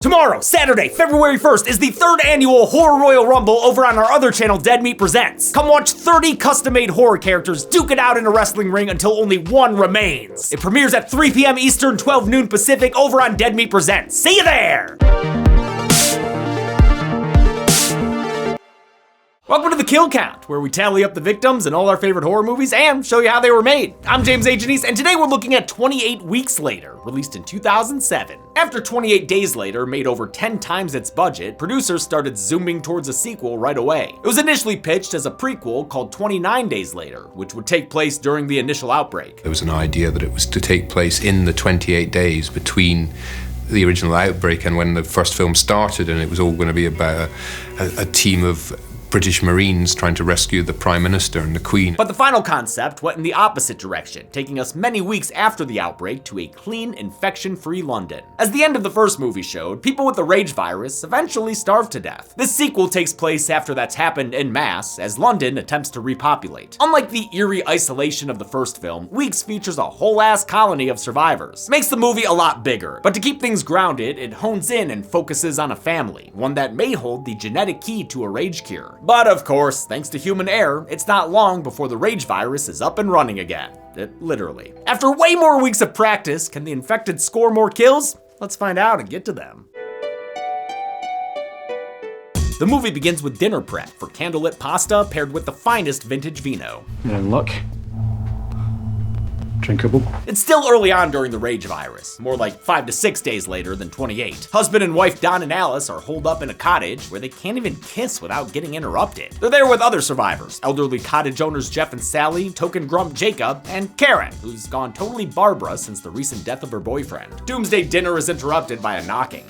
Tomorrow, Saturday, February 1st, is the 3rd annual Horror Royal Rumble over on our other channel, Dead Meat Presents. Come watch 30 custom-made horror characters duke it out in a wrestling ring until only one remains. It premieres at 3 p.m. Eastern, 12 noon Pacific over on Dead Meat Presents. See you there! Welcome to the Kill Count, where we tally up the victims in all our favorite horror movies and show you how they were made. I'm James A. Janice, and today we're looking at 28 Weeks Later, released in 2007. After 28 Days Later made over 10 times its budget, producers started zooming towards a sequel right away. It was initially pitched as a prequel called 29 Days Later, which would take place during the initial outbreak. There was an idea that it was to take place in the 28 days between the original outbreak and when the first film started, and it was all going to be about a team of British Marines trying to rescue the Prime Minister and the Queen. But the final concept went in the opposite direction, taking us many weeks after the outbreak to a clean, infection-free London. As the end of the first movie showed, people with the rage virus eventually starved to death. This sequel takes place after that's happened en masse, as London attempts to repopulate. Unlike the eerie isolation of the first film, Weeks features a whole-ass colony of survivors. Makes the movie a lot bigger, but to keep things grounded, it hones in and focuses on a family, one that may hold the genetic key to a rage cure. But of course, thanks to human error, it's not long before the rage virus is up and running again. Literally. After way more weeks of practice, can the infected score more kills? Let's find out and get to them. The movie begins with dinner prep for candlelit pasta paired with the finest vintage vino. You're in luck. Drinkable. It's still early on during the rage virus, more like 5 to 6 days later than 28. Husband and wife Don and Alice are holed up in a cottage where they can't even kiss without getting interrupted. They're there with other survivors, elderly cottage owners Jeff and Sally, token grump Jacob, and Karen, who's gone totally Barbara since the recent death of her boyfriend. Doomsday dinner is interrupted by a knocking.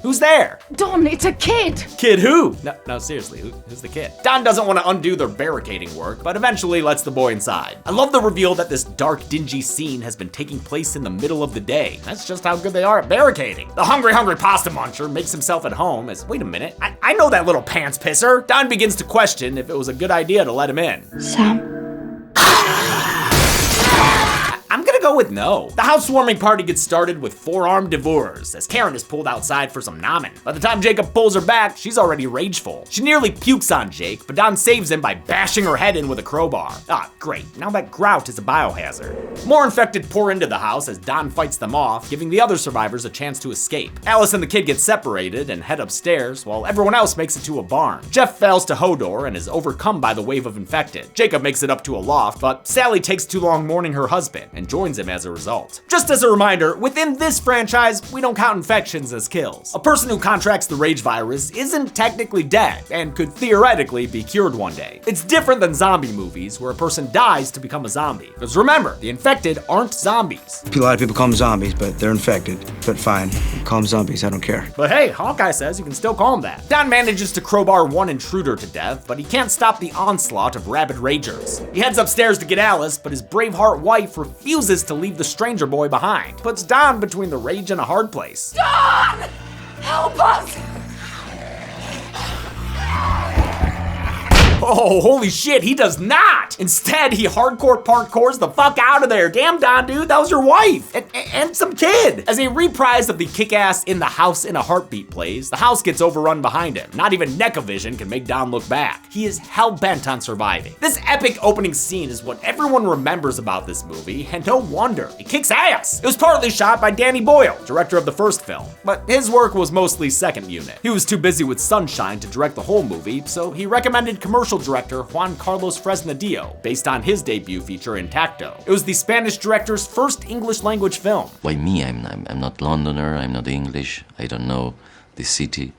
Who's there? Don, it's a kid! Kid who? No, seriously, who's the kid? Don doesn't want to undo their barricading work, but eventually lets the boy inside. I love the reveal that this dark, dingy scene has been taking place in the middle of the day. That's just how good they are at barricading. The hungry pasta muncher makes himself at home as, wait a minute, I know that little pants pisser. Don begins to question if it was a good idea to let him in. Sam? I'm gonna go with no. The housewarming party gets started with forearm devours as Karen is pulled outside for some namen. By the time Jacob pulls her back, she's already rageful. She nearly pukes on Jake, but Don saves him by bashing her head in with a crowbar. Ah, great, now that grout is a biohazard. More infected pour into the house as Don fights them off, giving the other survivors a chance to escape. Alice and the kid get separated and head upstairs, while everyone else makes it to a barn. Jeff fails to Hodor and is overcome by the wave of infected. Jacob makes it up to a loft, but Sally takes too long mourning her husband and joins him as a result. Just as a reminder, within this franchise, we don't count infections as kills. A person who contracts the rage virus isn't technically dead and could theoretically be cured one day. It's different than zombie movies where a person dies to become a zombie. Because remember, the infected aren't zombies. A lot of people call them zombies, but they're infected. But fine, call them zombies, I don't care. But hey, Hawkeye says you can still call them that. Don manages to crowbar one intruder to death, but he can't stop the onslaught of rabid ragers. He heads upstairs to get Alice, but his Braveheart wife refuses to leave the stranger boy behind. Puts Don between the rage and a hard place. Don! Help us! Oh, holy shit, he does not! Instead, he hardcore parkours the fuck out of there. Damn, Don, dude, that was your wife. And some kid. As a reprise of the kick-ass In the House in a Heartbeat plays, the house gets overrun behind him. Not even Necavision can make Don look back. He is hell-bent on surviving. This epic opening scene is what everyone remembers about this movie, and no wonder. It kicks ass. It was partly shot by Danny Boyle, director of the first film, but his work was mostly second unit. He was too busy with Sunshine to direct the whole movie, so he recommended commercial director Juan Carlos Fresnadillo, based on his debut feature Intacto. It was the Spanish director's first English language film. Why me? I'm not Londoner, I'm not English, I don't know the city.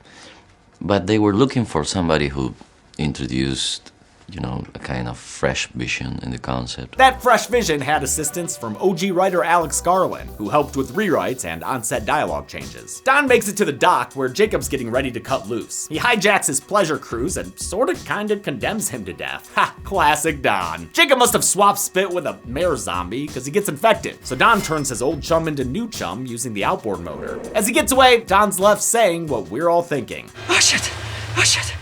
But they were looking for somebody who introduced, you know, a kind of fresh vision in the concept. That fresh vision had assistance from OG writer Alex Garland, who helped with rewrites and on-set dialogue changes. Don makes it to the dock where Jacob's getting ready to cut loose. He hijacks his pleasure cruise and sorta kinda condemns him to death. Ha, classic Don. Jacob must have swapped spit with a mare zombie because he gets infected, so Don turns his old chum into new chum using the outboard motor. As he gets away, Don's left saying what we're all thinking. Oh shit, oh shit,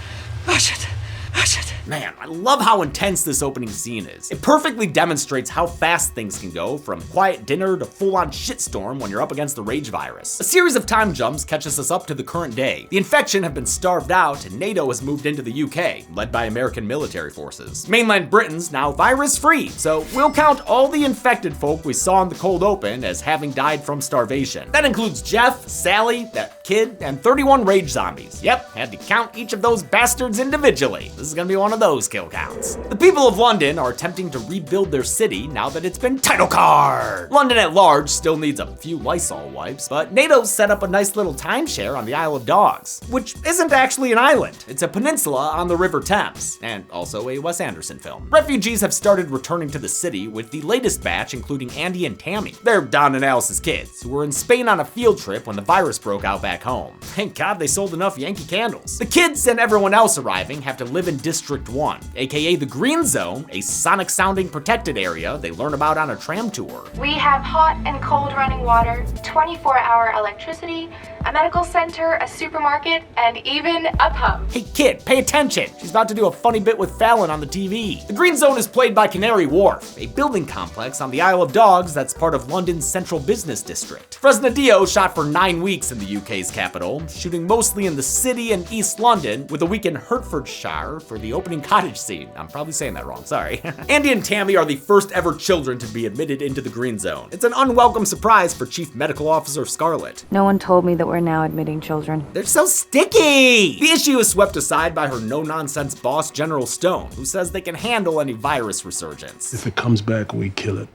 oh shit, oh shit. Man, I love how intense this opening scene is. It perfectly demonstrates how fast things can go from quiet dinner to full-on shitstorm when you're up against the rage virus. A series of time jumps catches us up to the current day. The infection have been starved out and NATO has moved into the UK, led by American military forces. Mainland Britain's now virus-free, so we'll count all the infected folk we saw in the cold open as having died from starvation. That includes Jeff, Sally, that kid, and 31 rage zombies. Yep, had to count each of those bastards individually. This is gonna be one of those kill counts. The people of London are attempting to rebuild their city now that it's been title card. London at large still needs a few Lysol wipes, but NATO's set up a nice little timeshare on the Isle of Dogs, which isn't actually an island. It's a peninsula on the River Thames, and also a Wes Anderson film. Refugees have started returning to the city with the latest batch including Andy and Tammy. They're Don and Alice's kids, who were in Spain on a field trip when the virus broke out back home. Thank God they sold enough Yankee candles. The kids and everyone else arriving have to live in District 1, aka the Green Zone, a sonic-sounding protected area they learn about on a tram tour. We have hot and cold running water, 24-hour electricity, a medical center, a supermarket, and even a pub. Hey kid, pay attention. She's about to do a funny bit with Fallon on the TV. The Green Zone is played by Canary Wharf, a building complex on the Isle of Dogs that's part of London's Central Business District. Fresnadillo shot for 9 weeks in the UK's capital, shooting mostly in the city and East London, with a week in Hertfordshire for the opening cottage scene. I'm probably saying that wrong, sorry. Andy and Tammy are the first ever children to be admitted into the Green Zone. It's an unwelcome surprise for Chief Medical Officer Scarlett. No one told me that we're now admitting children. They're so sticky! The issue is swept aside by her no-nonsense boss, General Stone, who says they can handle any virus resurgence. If it comes back, we kill it.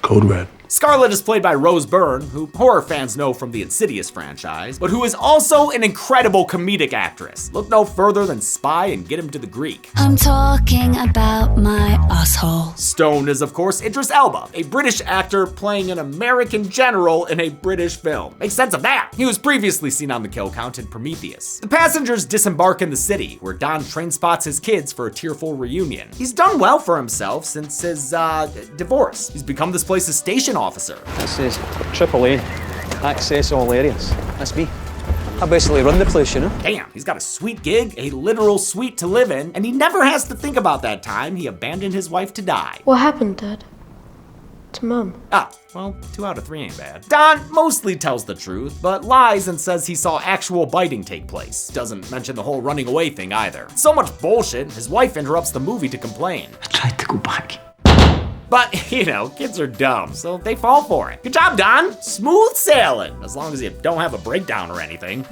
Code red. Scarlett is played by Rose Byrne, who horror fans know from the Insidious franchise, but who is also an incredible comedic actress. Look no further than Spy and Get Him to the Greek. I'm talking about my asshole. Stone is, of course, Idris Elba, a British actor playing an American general in a British film. Makes sense of that. He was previously seen on the kill count in Prometheus. The passengers disembark in the city, where Don train spots his kids for a tearful reunion. He's done well for himself since his, divorce. He's become this place's station officer. This is AAA, access all areas. That's me. I basically run the place, you know? Damn, he's got a sweet gig, a literal suite to live in, and he never has to think about that time he abandoned his wife to die. What happened, Dad? To Mum? Ah, well, 2 out of 3 ain't bad. Don mostly tells the truth, but lies and says he saw actual biting take place. Doesn't mention the whole running away thing either. So much bullshit, his wife interrupts the movie to complain. I tried to go back. But, you know, kids are dumb, so they fall for it. Good job, Don. Smooth sailing, as long as you don't have a breakdown or anything.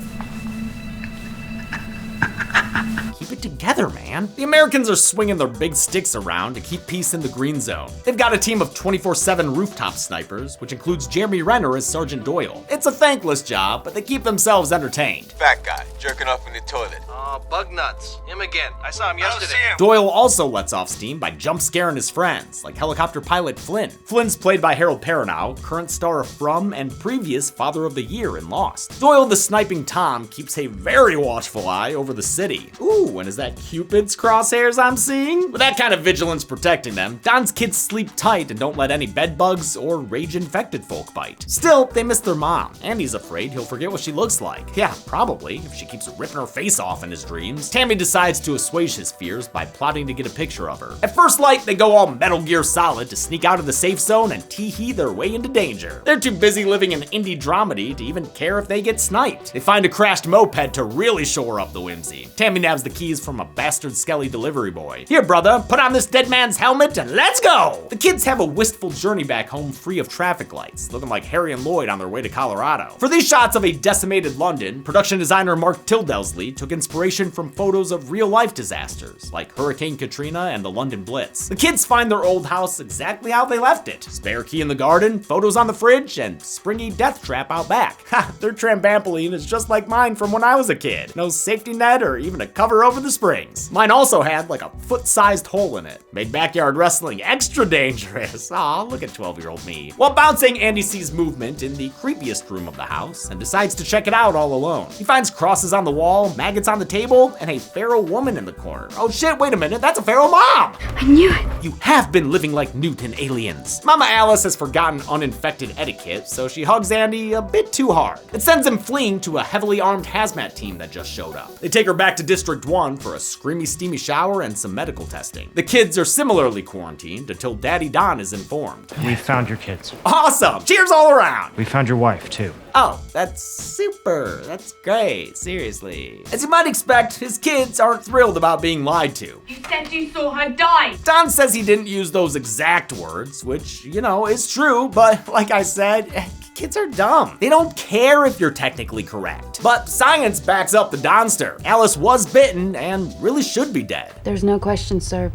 Keep it together, man. The Americans are swinging their big sticks around to keep peace in the Green Zone. They've got a team of 24/7 rooftop snipers, which includes Jeremy Renner as Sergeant Doyle. It's a thankless job, but they keep themselves entertained. Fat guy, jerking off in the toilet. Oh, bug nuts. Him again. I saw him yesterday. Doyle also lets off steam by jump scaring his friends, like helicopter pilot Flynn. Flynn's played by Harold Perrineau, current star of From and previous Father of the Year in Lost. Doyle the sniping Tom keeps a very watchful eye over the city. Ooh, and is that Cupid's crosshairs I'm seeing? With that kind of vigilance protecting them, Don's kids sleep tight and don't let any bedbugs or rage-infected folk bite. Still, they miss their mom. Andy's afraid he'll forget what she looks like. Yeah, probably, if she keeps ripping her face off in his dreams. Tammy decides to assuage his fears by plotting to get a picture of her. At first light, they go all Metal Gear Solid to sneak out of the safe zone and tee-hee their way into danger. They're too busy living in indie dramedy to even care if they get sniped. They find a crashed moped to really shore up the whimsy. Tammy nabs the keys from a bastard Skelly delivery boy. Here, brother, put on this dead man's helmet and let's go! The kids have a wistful journey back home free of traffic lights, looking like Harry and Lloyd on their way to Colorado. For these shots of a decimated London, production designer Mark Tildelsley took inspiration from photos of real-life disasters, like Hurricane Katrina and the London Blitz. The kids find their old house exactly how they left it. Spare key in the garden, photos on the fridge, and springy death trap out back. Ha, their trampoline is just like mine from when I was a kid. No safety net or even a cover over the springs. Mine also had like a foot-sized hole in it. Made backyard wrestling extra dangerous. Aw, look at 12-year-old me. While bouncing, Andy sees movement in the creepiest room of the house and decides to check it out all alone. He finds crosses on the wall, maggots on the table, and a feral woman in the corner. Oh shit, wait a minute, that's a feral mom! I knew it! You have been living like Newt in Aliens. Mama Alice has forgotten uninfected etiquette, so she hugs Andy a bit too hard. It sends him fleeing to a heavily armed hazmat team that just showed up. They take her back to District 1 down for a screamy, steamy shower and some medical testing. The kids are similarly quarantined until Daddy Don is informed. We found your kids. Awesome! Cheers all around! We found your wife, too. Oh, that's super. That's great. Seriously. As you might expect, his kids aren't thrilled about being lied to. You said you saw her die. Don says he didn't use those exact words, which, is true, but like I said, kids are dumb. They don't care if you're technically correct. But science backs up the Donster. Alice was bitten and really should be dead. There's no question, sir.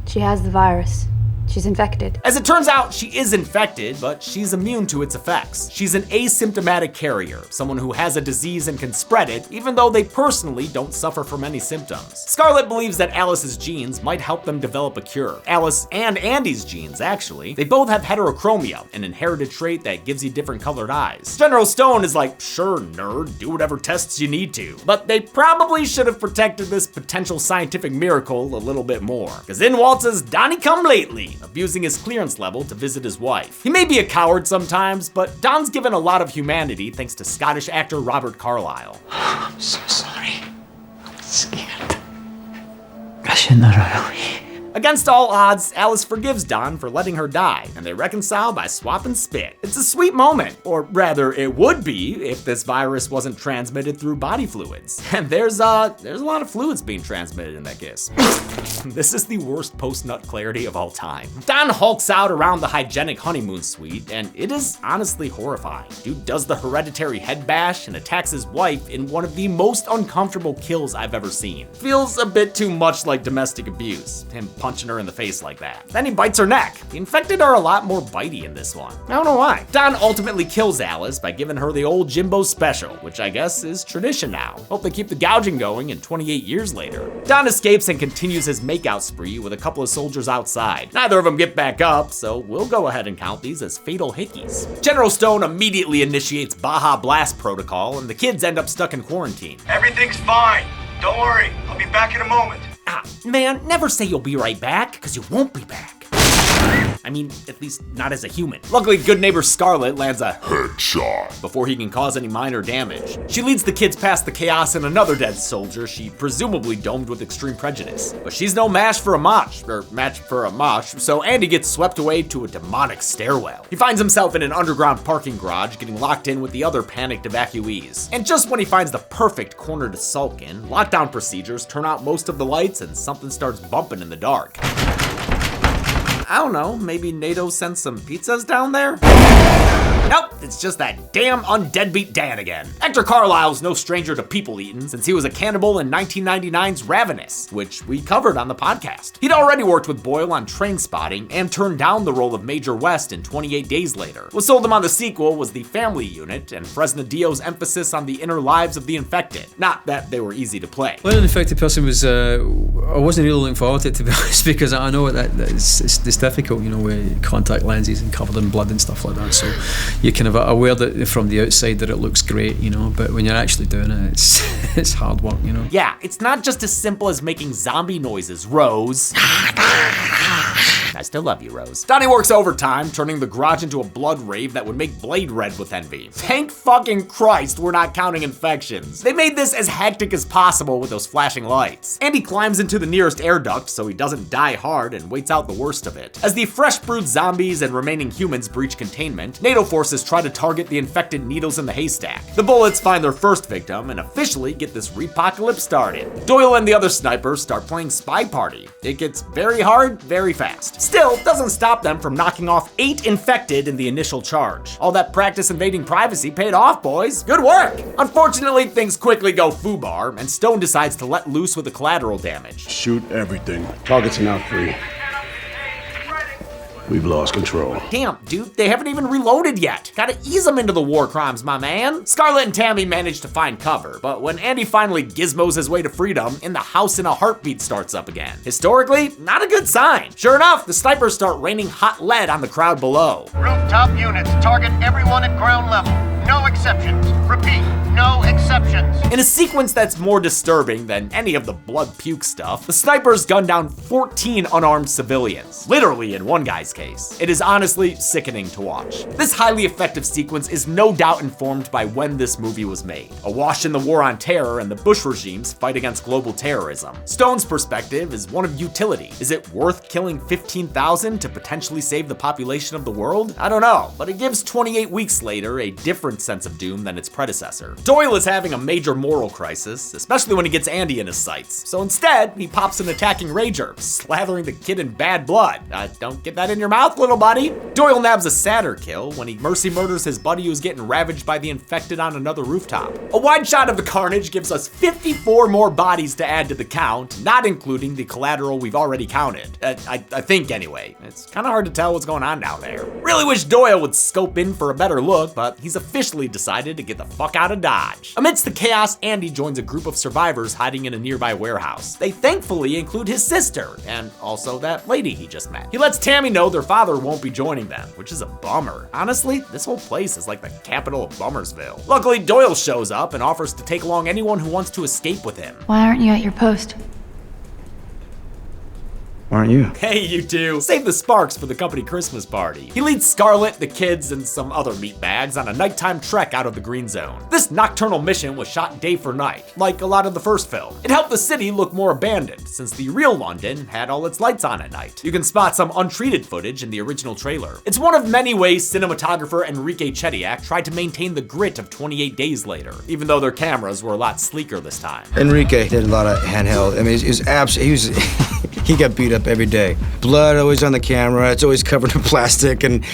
She has the virus. She's infected. As it turns out, she is infected, but she's immune to its effects. She's an asymptomatic carrier, someone who has a disease and can spread it, even though they personally don't suffer from any symptoms. Scarlett believes that Alice's genes might help them develop a cure. Alice and Andy's genes, actually. They both have heterochromia, an inherited trait that gives you different colored eyes. General Stone is like, sure, nerd, do whatever tests you need to. But they probably should have protected this potential scientific miracle a little bit more. Because in waltzes Donnie come lately, abusing his clearance level to visit his wife. He may be a coward sometimes, but Don's given a lot of humanity thanks to Scottish actor Robert Carlyle. I'm so sorry. I'm scared. I shouldn't have really. Against all odds, Alice forgives Don for letting her die, and they reconcile by swapping spit. It's a sweet moment, or rather, it would be if this virus wasn't transmitted through body fluids. And there's a lot of fluids being transmitted in that kiss. This is the worst post-nut clarity of all time. Don hulks out around the hygienic honeymoon suite, and it is honestly horrifying. Dude does the hereditary head bash and attacks his wife in one of the most uncomfortable kills I've ever seen. Feels a bit too much like domestic abuse, him punching her in the face like that. Then he bites her neck. The infected are a lot more bitey in this one. I don't know why. Don ultimately kills Alice by giving her the old Jimbo special, which I guess is tradition now. Hope they keep the gouging going in 28 years later. Don escapes and continues his makeout spree with a couple of soldiers outside. Neither of them get back up, so we'll go ahead and count these as fatal hickeys. General Stone immediately initiates Baja Blast protocol, and the kids end up stuck in quarantine. Everything's fine. Don't worry. I'll be back in a moment. Ah, man, never say you'll be right back, because you won't be back. I mean, at least not as a human. Luckily, good neighbor Scarlett lands a headshot before he can cause any minor damage. She leads the kids past the chaos and another dead soldier she presumably domed with extreme prejudice. But she's no match for a mosh, so Andy gets swept away to a demonic stairwell. He finds himself in an underground parking garage, getting locked in with the other panicked evacuees. And just when he finds the perfect corner to sulk in, lockdown procedures turn out most of the lights and something starts bumping in the dark. I don't know, maybe NATO sent some pizzas down there? Nope, it's just that damn undeadbeat Dan again. Hector Carlisle's no stranger to people eating since he was a cannibal in 1999's Ravenous, which we covered on the podcast. He'd already worked with Boyle on Train Spotting and turned down the role of Major West in 28 Days Later. What sold him on the sequel was the family unit and Fresnadillo's emphasis on the inner lives of the infected. Not that they were easy to play. Playing an infected person was, I wasn't really looking forward to it, to be honest, because I know that it's difficult, with contact lenses and covered in blood and stuff like that, so you're kind of aware that from the outside that it looks great, but when you're actually doing it, it's hard work, Yeah, it's not just as simple as making zombie noises, Rose. I still love you, Rose. Donnie works overtime, turning the garage into a blood rave that would make Blade red with envy. Thank fucking Christ we're not counting infections. They made this as hectic as possible with those flashing lights. Andy climbs into the nearest air duct so he doesn't die hard and waits out the worst of it. As the fresh brewed zombies and remaining humans breach containment, NATO forces try to target the infected needles in the haystack. The bullets find their first victim and officially get this repocalypse started. Doyle and the other snipers start playing Spy Party. It gets very hard, very fast. Still, doesn't stop them from knocking off 8 infected in the initial charge. All that practice invading privacy paid off, boys. Good work! Unfortunately, things quickly go foobar, and Stone decides to let loose with the collateral damage. Shoot everything. Targets are now free. We've lost control. Damn, dude, they haven't even reloaded yet. Gotta ease them into the war crimes, my man. Scarlett and Tammy manage to find cover, but when Andy finally gizmos his way to freedom, In the House in a Heartbeat starts up again. Historically, not a good sign. Sure enough, the snipers start raining hot lead on the crowd below. Rooftop units, target everyone at ground level. No exceptions. Repeat, no exceptions. In a sequence that's more disturbing than any of the blood puke stuff, the snipers gun down 14 unarmed civilians. Literally in one guy's case. It is honestly sickening to watch. This highly effective sequence is no doubt informed by when this movie was made. Awash in the war on terror and the Bush regime's fight against global terrorism. Stone's perspective is one of utility. Is it worth killing 15,000 to potentially save the population of the world? I don't know, but it gives 28 weeks later a different sense of doom than its predecessor. Doyle is having a major moral crisis, especially when he gets Andy in his sights. So instead, he pops an attacking rager, slathering the kid in bad blood. Don't get that in your mouth, little buddy. Doyle nabs a sadder kill when he mercy murders his buddy who's getting ravaged by the infected on another rooftop. A wide shot of the carnage gives us 54 more bodies to add to the count, not including the collateral we've already counted. I think anyway. It's kind of hard to tell what's going on down there. Really wish Doyle would scope in for a better look, but he's officially decided to get the fuck out of Dodge. Amidst the chaos, Andy joins a group of survivors hiding in a nearby warehouse. They thankfully include his sister, and also that lady he just met. He lets Tammy know their father won't be joining them, which is a bummer. Honestly, this whole place is like the capital of Bummersville. Luckily, Doyle shows up and offers to take along anyone who wants to escape with him. Why aren't you at your post? Aren't you? Hey, you two, save the sparks for the company Christmas party. He leads Scarlett, the kids, and some other meatbags on a nighttime trek out of the green zone. This nocturnal mission was shot day for night, like a lot of the first film. It helped the city look more abandoned, since the real London had all its lights on at night. You can spot some untreated footage in the original trailer. It's one of many ways cinematographer Enrique Chediak tried to maintain the grit of 28 Days Later, even though their cameras were a lot sleeker this time. Enrique did a lot of handheld. I mean, he got beat up every day. Blood always on the camera, it's always covered in plastic and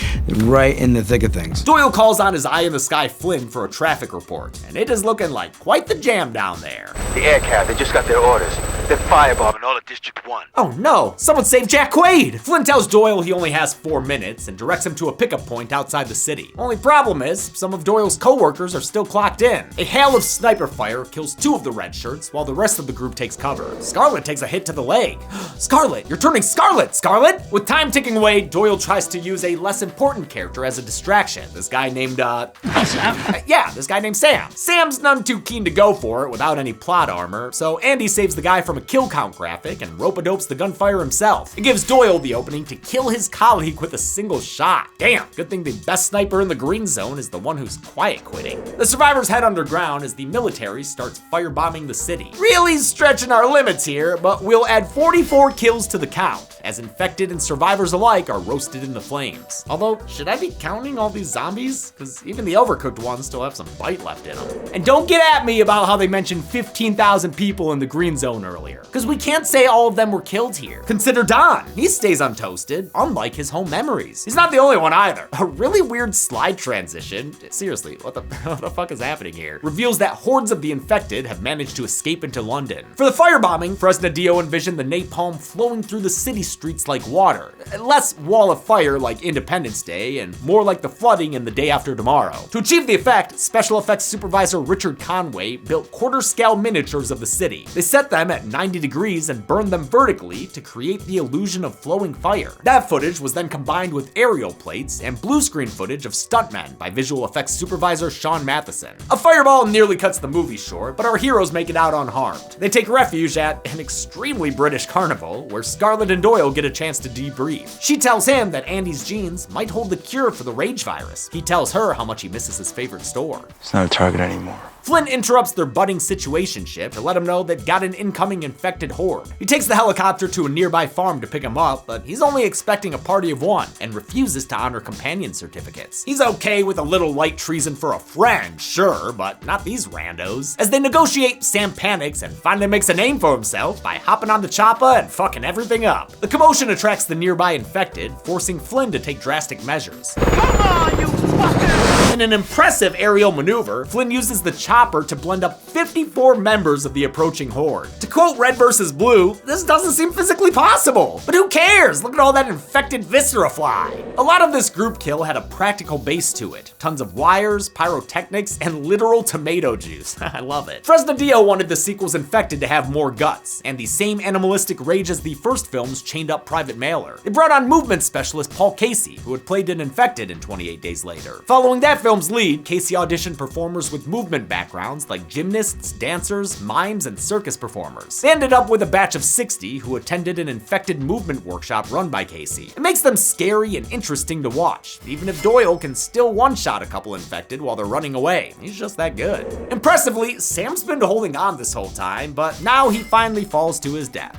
right in the thick of things. Doyle calls on his eye-in-the-sky Flynn for a traffic report, and it is looking like quite the jam down there. The air cab, they just got their orders. They're firebombing all of District 1. Oh no, someone saved Jack Quaid! Flynn tells Doyle he only has 4 minutes and directs him to a pickup point outside the city. Only problem is, some of Doyle's co-workers are still clocked in. A hail of sniper fire kills 2 of the red shirts while the rest of the group takes cover. Scarlett takes a hit to the leg. Scarlett, you're turning scarlet, Scarlett! With time ticking away, Doyle tries to use a less important character as a distraction. This guy named, this guy named Sam. Sam's none too keen to go for it without any plot armor, so Andy saves the guy from a kill count graphic and rope-a-dopes the gunfire himself. It gives Doyle the opening to kill his colleague with a single shot. Damn, good thing the best sniper in the green zone is the one who's quiet quitting. The survivors head underground as the military starts firebombing the city. Really stretching our limits here, but we'll add 44 kills to the count, as infected and survivors alike are roasted in the flames. Although, should I be counting all these zombies? Because even the overcooked ones still have some bite left in them. And don't get at me about how they mentioned 15,000 people in the green zone earlier, because we can't say all of them were killed here. Consider Don. He stays untoasted, unlike his home memories. He's not the only one either. A really weird slide transition, seriously, what the fuck is happening here, reveals that hordes of the infected have managed to escape into London. For the firebombing, Fresnadillo envisioned the napalm flowing through the city streets like water. Less wall of fire like Independence Day, and more like the flooding in The Day After Tomorrow. To achieve the effect, special effects supervisor Richard Conway built quarter-scale miniatures of the city. They set them at 90 degrees and burned them vertically to create the illusion of flowing fire. That footage was then combined with aerial plates and blue screen footage of stuntmen by visual effects supervisor Sean Matheson. A fireball nearly cuts the movie short, but our heroes make it out unharmed. They take refuge at an extremely British carnival, where Scarlett and Doyle get a chance to debrief. She tells him that Andy's genes might hold the cure for the rage virus. He tells her how much he misses his favorite store. It's not a target anymore. Flynn interrupts their budding situationship to let him know they've got an incoming infected horde. He takes the helicopter to a nearby farm to pick him up, but he's only expecting a party of 1 and refuses to honor companion certificates. He's okay with a little light treason for a friend, sure, but not these randos. As they negotiate, Sam panics and finally makes a name for himself by hopping on the choppa and fucking everything up. The commotion attracts the nearby infected, forcing Flynn to take drastic measures. Come on, you fuckers! In an impressive aerial maneuver, Flynn uses the chopper to blend up 54 members of the approaching horde. To quote Red vs. Blue, this doesn't seem physically possible. But who cares? Look at all that infected viscera fly. A lot of this group kill had a practical base to it. Tons of wires, pyrotechnics, and literal tomato juice. I love it. Fresnadillo wanted the sequel's infected to have more guts, and the same animalistic rage as the first film's chained up private mailer. They brought on movement specialist Paul Casey, who had played an infected in 28 Days Later. Following that film's lead, Casey auditioned performers with movement backgrounds like gymnasts, dancers, mimes, and circus performers. They ended up with a batch of 60 who attended an infected movement workshop run by Casey. It makes them scary and interesting to watch, even if Doyle can still one-shot a couple infected while they're running away. He's just that good. Impressively, Sam's been holding on this whole time, but now he finally falls to his death.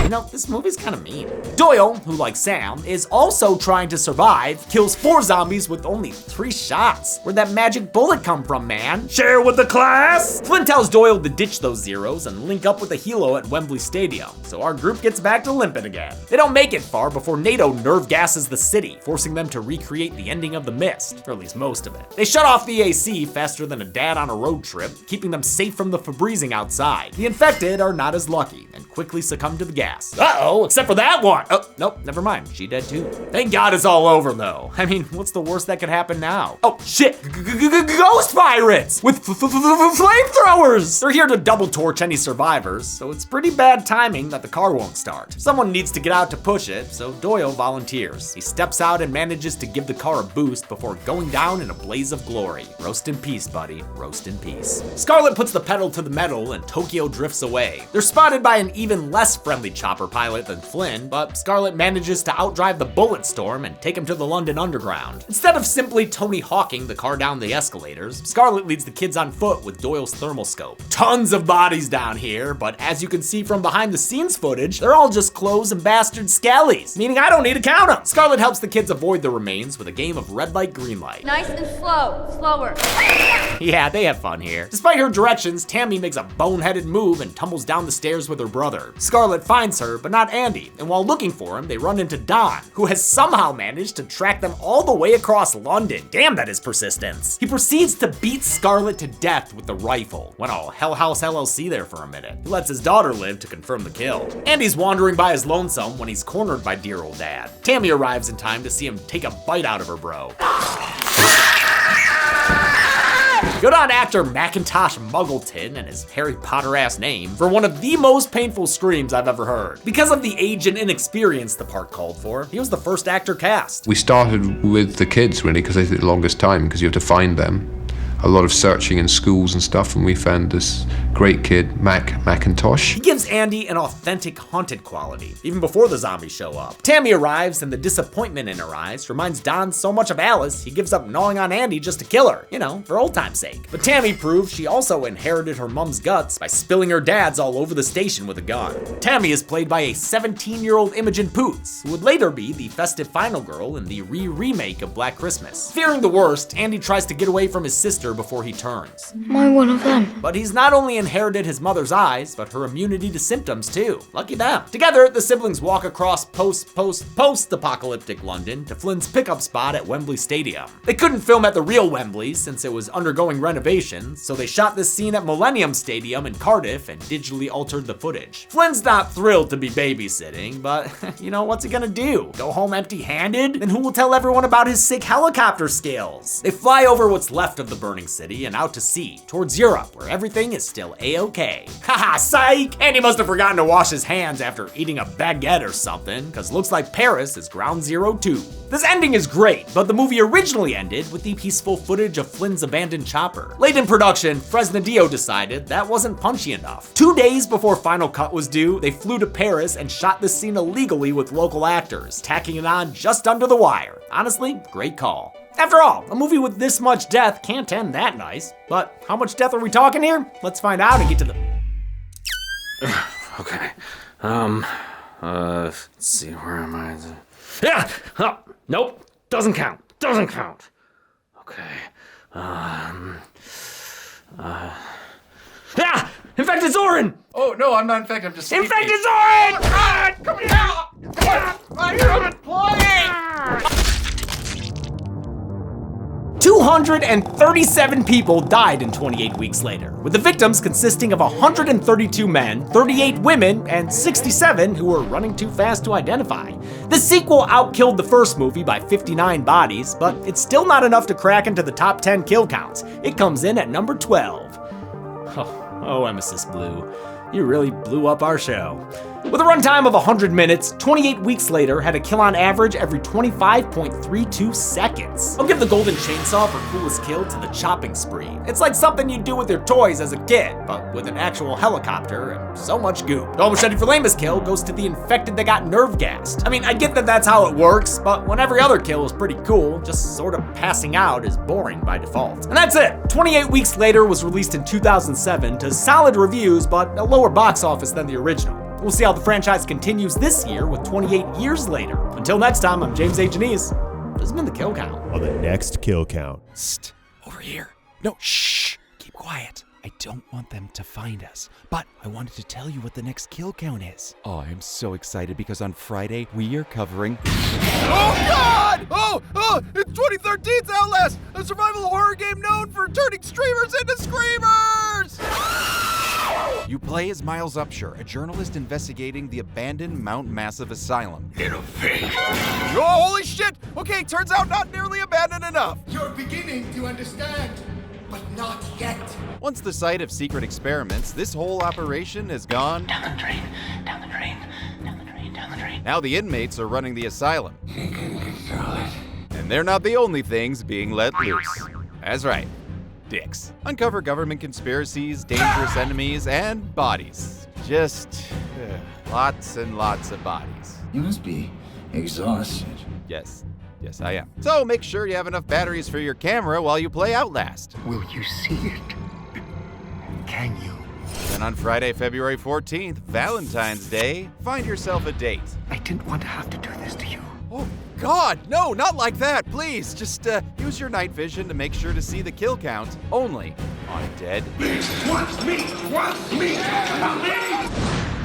You know, this movie's kind of mean. Doyle, who like Sam, is also trying to survive, kills 4 zombies with only 3 shots. Where'd that magic bullet come from, man? Share with the class! Flynn tells Doyle to ditch those zeros and link up with the helo at Wembley Stadium, so our group gets back to limping again. They don't make it far before NATO nerve gases the city, forcing them to recreate the ending of The Mist, or at least most of it. They shut off the AC faster than a dad on a road trip, keeping them safe from the Febrezing outside. The infected are not as lucky and quickly succumb to the gas. Uh-oh, except for that one. Oh, nope, never mind. She dead too. Thank God it's all over though. I mean, what's the worst that could happen now? Oh, shit. Ghost pirates with flamethrowers. They're here to double torch any survivors, so it's pretty bad timing that the car won't start. Someone needs to get out to push it, so Doyle volunteers. He steps out and manages to give the car a boost before going down in a blaze of glory. Roast in peace, buddy. Roast in peace. Scarlet puts the pedal to the metal and Tokyo drifts away. They're spotted by an even less friendly chopper pilot than Flynn, but Scarlet manages to outdrive the bullet storm and take him to the London Underground. Instead of simply Tony Hawking the car down the escalators, Scarlet leads the kids on foot with Doyle's thermal scope. Tons of bodies down here, but as you can see from behind the scenes footage, they're all just clothes and bastard scallies, meaning I don't need to count them. Scarlet helps the kids avoid the remains with a game of red light, green light. Nice and slow. Slower. Yeah, they have fun here. Despite her directions, Tammy makes a boneheaded move and tumbles down the stairs with her brother. Scarlet finds her, but not Andy, and while looking for him, they run into Don, who has somehow managed to track them all the way across London. Damn, that is persistence. He proceeds to beat Scarlet to death with the rifle. Went all Hell House LLC there for a minute. He lets his daughter live to confirm the kill. Andy's wandering by his lonesome when he's cornered by dear old dad. Tammy arrives in time to see him take a bite out of her bro. Good on actor Macintosh Muggleton and his Harry Potter-ass name for one of the most painful screams I've ever heard. Because of the age and inexperience the part called for, he was the first actor cast. We started with the kids, really, because they took the longest time, because you have to find them. A lot of searching in schools and stuff, and we found this great kid, Macintosh. He gives Andy an authentic haunted quality, even before the zombies show up. Tammy arrives, and the disappointment in her eyes reminds Don so much of Alice, he gives up gnawing on Andy just to kill her, you know, for old time's sake. But Tammy proves she also inherited her mom's guts by spilling her dad's all over the station with a gun. Tammy is played by a 17-year-old Imogen Poots, who would later be the festive final girl in the remake of Black Christmas. Fearing the worst, Andy tries to get away from his sister before he turns. Am I one of them? But he's not only inherited his mother's eyes, but her immunity to symptoms too. Lucky them. Together, the siblings walk across post-apocalyptic London to Flynn's pickup spot at Wembley Stadium. They couldn't film at the real Wembley since it was undergoing renovations, so they shot this scene at Millennium Stadium in Cardiff and digitally altered the footage. Flynn's not thrilled to be babysitting, but you know, what's he gonna do? Go home empty-handed? Then who will tell everyone about his sick helicopter skills? They fly over what's left of the burning city and out to sea, towards Europe, where everything is still a-okay. Haha, psych! Andy must have forgotten to wash his hands after eating a baguette or something, cause looks like Paris is ground zero too. This ending is great, but the movie originally ended with the peaceful footage of Flynn's abandoned chopper. Late in production, Fresnadillo decided that wasn't punchy enough. 2 days before Final Cut was due, they flew to Paris and shot this scene illegally with local actors, tacking it on just under the wire. Honestly, great call. After all, a movie with this much death can't end that nice. But how much death are we talking here? Let's find out and get to the... Okay. Let's see, where am I? Yeah! Oh, nope. Doesn't count. Doesn't count. Okay. Ah! Infected Zoran! Oh, no, I'm not infected. I'm just sleepy. Infected Zoran! Ah, come here! I'm playing! 237 people died in 28 weeks later, with the victims consisting of 132 men, 38 women, and 67 who were running too fast to identify. The sequel outkilled the first movie by 59 bodies, but it's still not enough to crack into the top 10 kill counts. It comes in at number 12. Oh, Emesis Blue. you really blew up our show. With a runtime of 100 minutes, 28 weeks later had a kill on average every 25.32 seconds. I'll give the golden chainsaw for coolest kill to the chopping spree. It's like something you do with your toys as a kid, but with an actual helicopter and so much goop. The machete for lamest kill goes to the infected that got nerve gassed. I mean, I get that that's how it works, but when every other kill is pretty cool, just sort of passing out is boring by default. And that's it. 28 weeks later was released in 2007 to solid reviews, but a lower box office than the original. We'll see how the franchise continues this year with 28 years later. Until next time, I'm James A. Janice. This has been the Kill Count. On the next Kill Count. Psst, over here. No, shh, keep quiet. I don't want them to find us, but I wanted to tell you what the next kill count is. Oh, I am so excited because on Friday, we are covering... Oh, God! Oh, it's 2013's Outlast, a survival horror game known for turning streamers into screamers! You play as Miles Upshur, a journalist investigating the abandoned Mount Massive Asylum. Innovate. Oh, holy shit! Okay, turns out not nearly abandoned enough. You're beginning to understand, but not yet. Once the site of secret experiments, this whole operation has gone... Down the drain, down the drain, down the drain, down the drain. Now the inmates are running the asylum. You can control it. And they're not the only things being let loose. That's right. Dicks. Uncover government conspiracies, dangerous enemies, and bodies. Just lots and lots of bodies. You must be exhausted. Yes, I am. So make sure you have enough batteries for your camera while you play Outlast. Will you see it? Can you? And on Friday, February 14th, Valentine's Day, find yourself a date. I didn't want to have to do this to you. Oh, God, no, not like that, please. Just use your night vision to make sure to see the kill count only on Dead.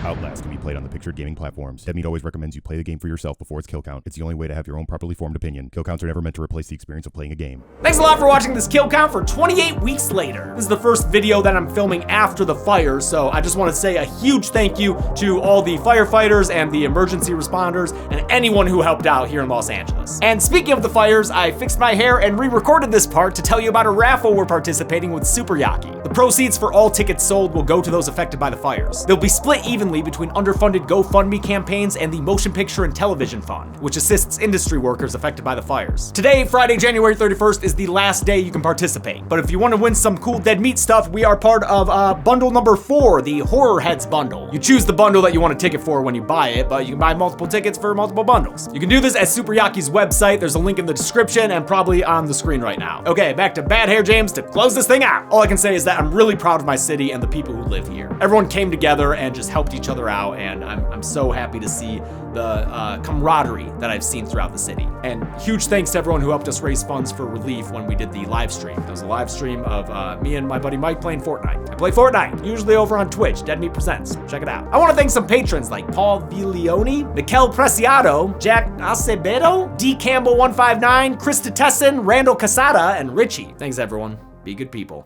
Outlast can be played on the pictured gaming platforms. Deadmeat always recommends you play the game for yourself before its kill count. It's the only way to have your own properly formed opinion. Kill counts are never meant to replace the experience of playing a game. Thanks a lot for watching this kill count for 28 weeks later. This is the first video that I'm filming after the fire, so I just want to say a huge thank you to all the firefighters and the emergency responders and anyone who helped out here in Los Angeles. And speaking of the fires, I fixed my hair and re-recorded this part to tell you about a raffle we're participating with Super Yaki. The proceeds for all tickets sold will go to those affected by the fires. They'll be split evenly between underfunded GoFundMe campaigns and the Motion Picture and Television Fund, which assists industry workers affected by the fires. Today, Friday, January 31st, is the last day you can participate. But if you want to win some cool Dead Meat stuff, we are part of bundle number 4, the Horror Heads bundle. You choose the bundle that you want a ticket for when you buy it, but you can buy multiple tickets for multiple bundles. You can do this at Super Yaki's website. There's a link in the description and probably on the screen right now. Okay, back to Bad Hair James to close this thing out. All I can say is that I'm really proud of my city and the people who live here. Everyone came together and just helped each other out, and I'm so happy to see the camaraderie that I've seen throughout the city. And huge thanks to everyone who helped us raise funds for relief when we did the live stream. There was a live stream of me and my buddy Mike playing Fortnite. I play Fortnite, usually over on Twitch, Dead Meat Presents. Check it out. I want to thank some patrons like Paul Viglione, Mikel Preciado, Jack Acevedo, D Campbell 159, Krista Tesson, Randall Casada, and Richie. Thanks everyone. Be good people.